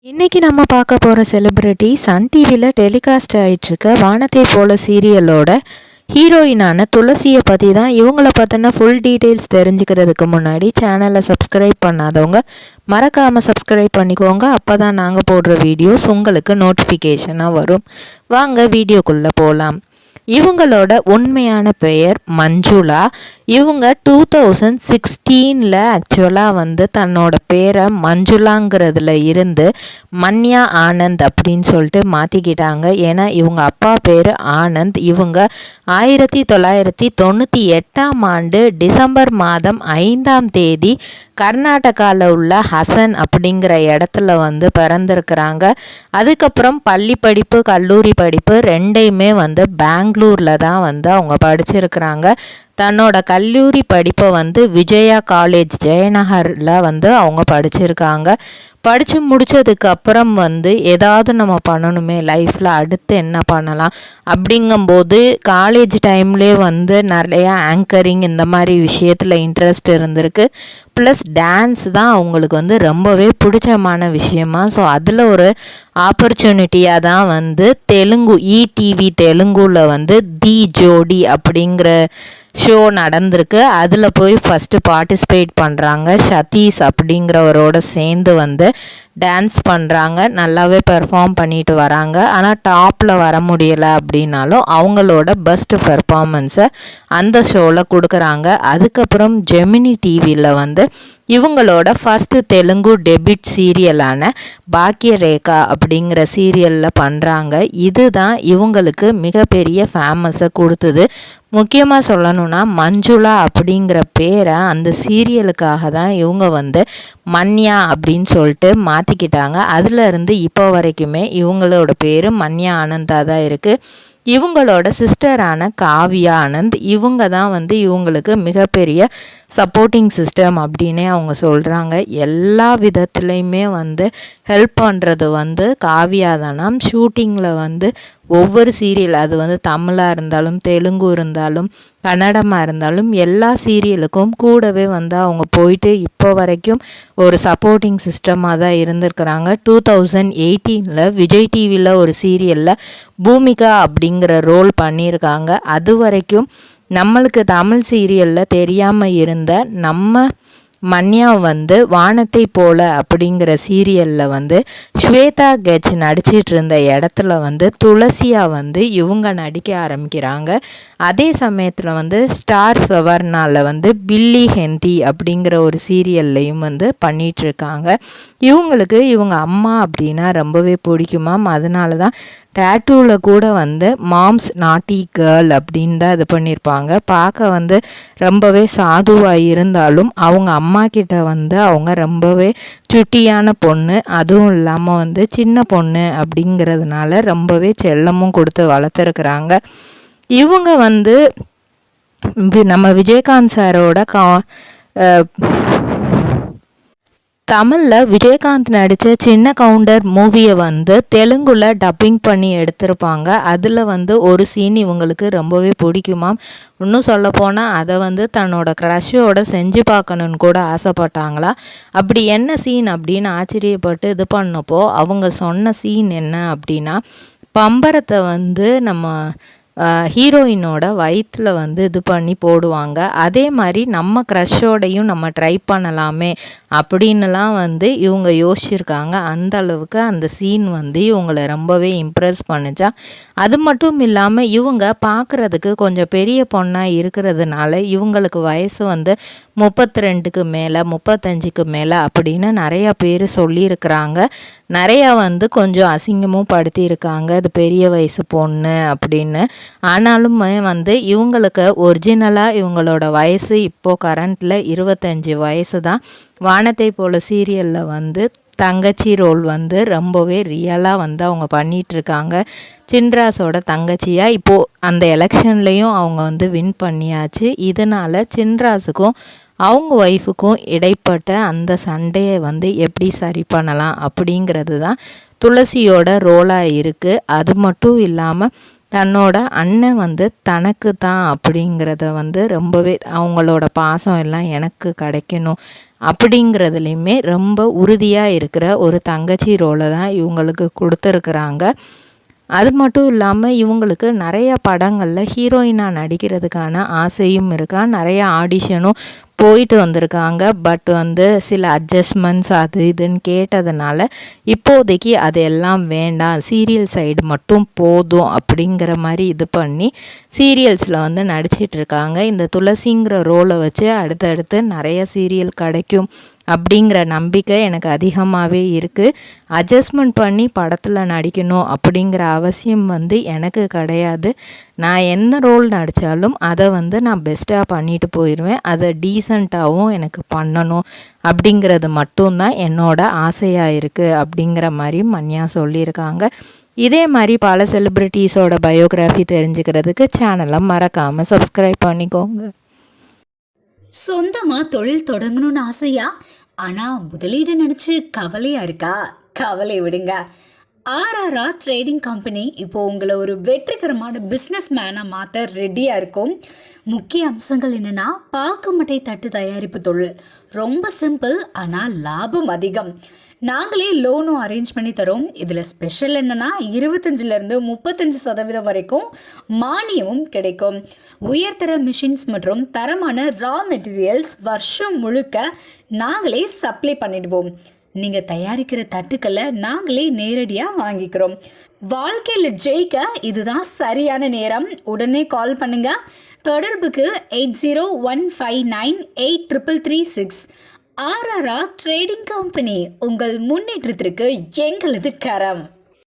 இன்னைக்கு நம்ம பார்க்க போகிற செலிபிரிட்டி சன் டிவியில் டெலிகாஸ்ட் ஆகிட்டுருக்க வானத்தை போல சீரியலோட ஹீரோயினான துளசியை பற்றி தான். இவங்கள பார்த்தோன்னா ஃபுல் டீட்டெயில்ஸ் தெரிஞ்சுக்கிறதுக்கு முன்னாடி சேனலை சப்ஸ்கிரைப் பண்ணாதவங்க மறக்காமல் சப்ஸ்கிரைப் பண்ணிக்கோங்க. அப்போ தான் நாங்கள் போடுற வீடியோஸ் உங்களுக்கு நோட்டிஃபிகேஷனாக வரும். வாங்க வீடியோக்குள்ளே போகலாம். இவங்களோட உண்மையான பெயர் மஞ்சுளா. இவங்க 2016 ஆக்சுவலாக தன்னோட பேரை மஞ்சுளாங்கிறதுல இருந்து மன்யா ஆனந்த் அப்படின்னு சொல்லிட்டு மாற்றிக்கிட்டாங்க. ஏன்னா இவங்க அப்பா பேர் ஆனந்த். இவங்க 1998 டிசம்பர் மாதம் 5 கர்நாடகாவில் உள்ள ஹசன் அப்படிங்கிற இடத்துல பிறந்திருக்கிறாங்க. அதுக்கப்புறம் பள்ளி படிப்பு கல்லூரி படிப்பு ரெண்டையுமே பெங்களூரில் தான் அவங்க படிச்சிருக்கிறாங்க. தன்னோட கல்லூரி படிப்பை விஜயா காலேஜ் ஜெயநகரில் அவங்க படிச்சிருக்காங்க. படித்து முடித்ததுக்கு அப்புறம் ஏதாவது நம்ம பண்ணணுமே லைஃப்பில், அடுத்து என்ன பண்ணலாம் அப்படிங்கும்போது காலேஜ் டைம்லேயே நிறையா ஆங்கரிங் இந்த மாதிரி விஷயத்தில் இன்ட்ரெஸ்ட் இருந்திருக்கு. ப்ளஸ் டான்ஸ் தான் அவங்களுக்கு ரொம்பவே பிடிச்சமான விஷயமா. ஸோ அதில் ஒரு ஆப்பர்ச்சுனிட்டியாக தான் தெலுங்கு ETV தெலுங்குல தி ஜோடி அப்படிங்கிற ஷோ நடந்திருக்கு. அதில் போய் ஃபஸ்ட்டு பார்ட்டிசிபேட் பண்ணுறாங்க. சதீஷ் அப்படிங்கிறவரோட சேர்ந்து டான்ஸ் பண்ணுறாங்க. நல்லாவே பெர்ஃபார்ம் பண்ணிட்டு வராங்க. ஆனால் டாப்பில் வர முடியலை அப்படின்னாலும் அவங்களோட பெஸ்ட் பெர்ஃபார்மன்ஸை அந்த ஷோவில் கொடுக்குறாங்க. அதுக்கப்புறம் ஜெமினி டிவியில் இவங்களோட ஃபஸ்ட்டு தெலுங்கு டெபியூட் சீரியலான பாக்கிய ரேகா அப்படிங்கிற சீரியலில் பண்ணுறாங்க. இதுதான் இவங்களுக்கு மிகப்பெரிய ஃபேமஸை கொடுத்தது. முக்கியமாக சொல்லணும்னா மஞ்சுளா அப்படிங்கிற பேரை அந்த சீரியலுக்காக தான் இவங்க மன்யா அப்படின்னு சொல்லிட்டு மாற்றிக்கிட்டாங்க. அதுலேருந்து இப்போ வரைக்குமே இவங்களோட பேர் மன்யா ஆனந்தாக தான் இருக்குது. இவங்களோட சிஸ்டரான காவ்யா ஆனந்த் இவங்க தான் இவங்களுக்கு மிகப்பெரிய சப்போர்ட்டிங் சிஸ்டம் அப்படின்னே அவங்க சொல்கிறாங்க. எல்லா விதத்துலேயுமே ஹெல்ப் பண்ணுறது காவ்யா தானாம். ஷூட்டிங்கில் ஒவ்வொரு சீரியல் அது தமிழாக இருந்தாலும் தெலுங்கு இருந்தாலும் கன்னடமாக இருந்தாலும் எல்லா சீரியலுக்கும் கூடவே அவங்க போயிட்டு இப்போ வரைக்கும் ஒரு சப்போர்ட்டிங் சிஸ்டமாக தான் இருந்திருக்கிறாங்க. 2018 விஜய் டிவியில் ஒரு சீரியலில் பூமிகா அப்படிங்கிற ரோல் பண்ணியிருக்காங்க. அது வரைக்கும் நம்மளுக்கு தமிழ் சீரியலில் தெரியாமல் இருந்த நம்ம மன்யா வானத்தை போல அப்படிங்கிற சீரியலில் ஸ்வேதா கெச் நடிச்சிட்டு இருந்த இடத்துல துளசியாக இவங்க நடிக்க ஆரம்பிக்கிறாங்க. அதே சமயத்தில் ஸ்டார் சவர்னாவில் பில்லி ஹெந்தி அப்படிங்கிற ஒரு சீரியல்லையும் பண்ணிகிட்ருக்காங்க. இவங்களுக்கு இவங்க அம்மா அப்படின்னா ரொம்பவே பிடிக்குமாம். அதனால தான் டேட்டூவில் கூட மாம்ஸ் நாட்டி கேர்ள் அப்படின்னு தான் இது பண்ணியிருப்பாங்க. பார்க்க ரொம்பவே சாதுவாக இருந்தாலும் அவங்க அம்மா கிட்ட அவங்க ரொம்பவே சுட்டியான பொண்ணு, அதுவும் இல்லாமல் சின்ன பொண்ணு அப்படிங்கிறதுனால ரொம்பவே செல்லமும் கொடுத்து வளர்த்துருக்குறாங்க. இவங்க நம்ம விஜயகாந்த் சாரோட தமிழில் விஜயகாந்த் நடித்த சின்ன கவுண்டர் மூவியை தெலுங்குல டப்பிங் பண்ணி எடுத்திருப்பாங்க. அதில் ஒரு சீன் இவங்களுக்கு ரொம்பவே பிடிக்குமாம். இன்னும் சொல்லப்போனால் அதை தன்னோட க்ரஷோட செஞ்சு பார்க்கணுன்னு கூட ஆசைப்பட்டாங்களா. அப்படி என்ன சீன் அப்படின்னு ஆச்சரியப்பட்டு இது பண்ணப்போ அவங்க சொன்ன சீன் என்ன அப்படின்னா, பம்பரத்தை நம்ம ஹீரோயினோட வயிற்றில் இது பண்ணி போடுவாங்க. அதே மாதிரி நம்ம க்ரஷோடையும் நம்ம ட்ரை பண்ணலாமே அப்படின்னுலாம் இவங்க யோசிச்சிருக்காங்க. அந்த அளவுக்கு அந்த சீன் இவங்களை ரொம்பவே இம்ப்ரெஸ் பண்ணுச்சா. அது மட்டும் இல்லாமல் இவங்க பார்க்குறதுக்கு கொஞ்சம் பெரிய பொண்ணாக இருக்கிறதுனால இவங்களுக்கு வயசு 32க்கு மேலே 35க்கு மேலே அப்படின்னு நிறையா பேர் சொல்லியிருக்கிறாங்க. நிறையா கொஞ்சம் அசிங்கமும் படுத்தியிருக்காங்க, அது பெரிய வயசு பொண்ணு அப்படின்னு. ஆனாலுமே இவங்களுக்கு ஒரிஜினலாக இவங்களோட வயசு இப்போது கரண்ட்டில் 25 வயசு தான். வானத்தை போல சீரியலில் தங்கச்சி ரோல் ரொம்பவே ரியலாக அவங்க பண்ணிகிட்ருக்காங்க. சின்ராஸோட தங்கச்சியாக இப்போது அந்த எலெக்ஷன்லேயும் அவங்க வின் பண்ணியாச்சு. இதனால் சின்ராஸுக்கும் அவங்க ஒய்ஃபுக்கும் இடைப்பட்ட அந்த சண்டையை எப்படி சரி பண்ணலாம் அப்படிங்கிறது தான் துளசியோட ரோலாக இருக்குது. அது மட்டும் இல்லாமல் தன்னோட அண்ணன் தனக்கு தான் அப்படிங்கிறத ரொம்பவே அவங்களோட பாசம் எல்லாம் எனக்கு கிடைக்கணும் அப்படிங்கிறதுலையுமே ரொம்ப உறுதியாக இருக்கிற ஒரு தங்கச்சி ரோலை தான் இவங்களுக்கு கொடுத்துருக்குறாங்க. அது மட்டும் இல்லாமல் இவங்களுக்கு நிறையா படங்களில் ஹீரோயினாக நடிக்கிறதுக்கான ஆசையும் இருக்கா. நிறையா ஆடிஷனும் போயிட்டு வந்திருக்காங்க. பட் சில அட்ஜஸ்ட்மெண்ட்ஸ் அது இதுன்னு கேட்டதுனால இப்போதைக்கு அது எல்லாம் வேண்டாம், சீரியல் சைடு மட்டும் போதும் அப்படிங்கிற மாதிரி இது பண்ணி சீரியல்ஸில் நடிச்சிட்ருக்காங்க. இந்த துளசிங்கிற ரோலை வச்சு அடுத்தடுத்து நிறைய சீரியல் கிடைக்கும் அப்படிங்கிற நம்பிக்கை எனக்கு அதிகமாகவே இருக்குது. அட்ஜஸ்ட்மெண்ட் பண்ணி படத்தில் நடிக்கணும் அப்படிங்கிற அவசியம் எனக்கு கிடையாது. நான் எந்த ரோல் நடித்தாலும் அதை நான் பெஸ்ட்டாக பண்ணிட்டு போயிடுவேன். அதை டீசெண்டாகவும் எனக்கு பண்ணணும் அப்படிங்கிறது மட்டும்தான் என்னோட ஆசையாக இருக்குது அப்படிங்கிற மாதிரி மன்யா சொல்லியிருக்காங்க. இதே மாதிரி பல செலிப்ரிட்டிஸோட பயோகிராஃபி தெரிஞ்சுக்கிறதுக்கு சேனலை மறக்காமல் சப்ஸ்கிரைப் பண்ணிக்கோங்க. சொந்தமாக தொழில் தொடங்கணும்னு ஆசையா? ஆனால் முதலீடு நினச்சி கவலையாக இருக்கா? கவலை விடுங்க. ஆர்ஆர்ஆர் ட்ரேடிங் கம்பெனி இப்போது உங்களை ஒரு வெற்றிகரமான பிஸ்னஸ் மேனாக மாற்ற ரெடியாக இருக்கும். முக்கிய அம்சங்கள் என்னென்னா, பாக்குமட்டை தட்டு தயாரிப்பு தொழில் ரொம்ப சிம்பிள், ஆனால் லாபம் அதிகம். நாங்களே லோனும் அரேஞ்ச் பண்ணி தரோம். இதில் ஸ்பெஷல் என்னென்னா 25% 35% வரைக்கும் மானியமும் கிடைக்கும். உயர்தர மிஷின்ஸ் மற்றும் தரமான ரா மெட்டீரியல்ஸ் வருஷம் முழுக்க நாங்களே சப்ளை பண்ணிடுவோம். நீங்கள் தயாரிக்கிற தட்டுக்களை நாங்களே நேரடியாக வாங்கிக்கிறோம். வாழ்க்கையில் ஜெயிக்க இதுதான் சரியான நேரம். உடனே கால் பண்ணுங்க. தொடர்புக்கு 8015983336. ஆர்ஆர்ஆர் ட்ரேடிங் கம்பெனி, உங்கள் முன்னேற்றத்திற்கு எங்களது கரம்.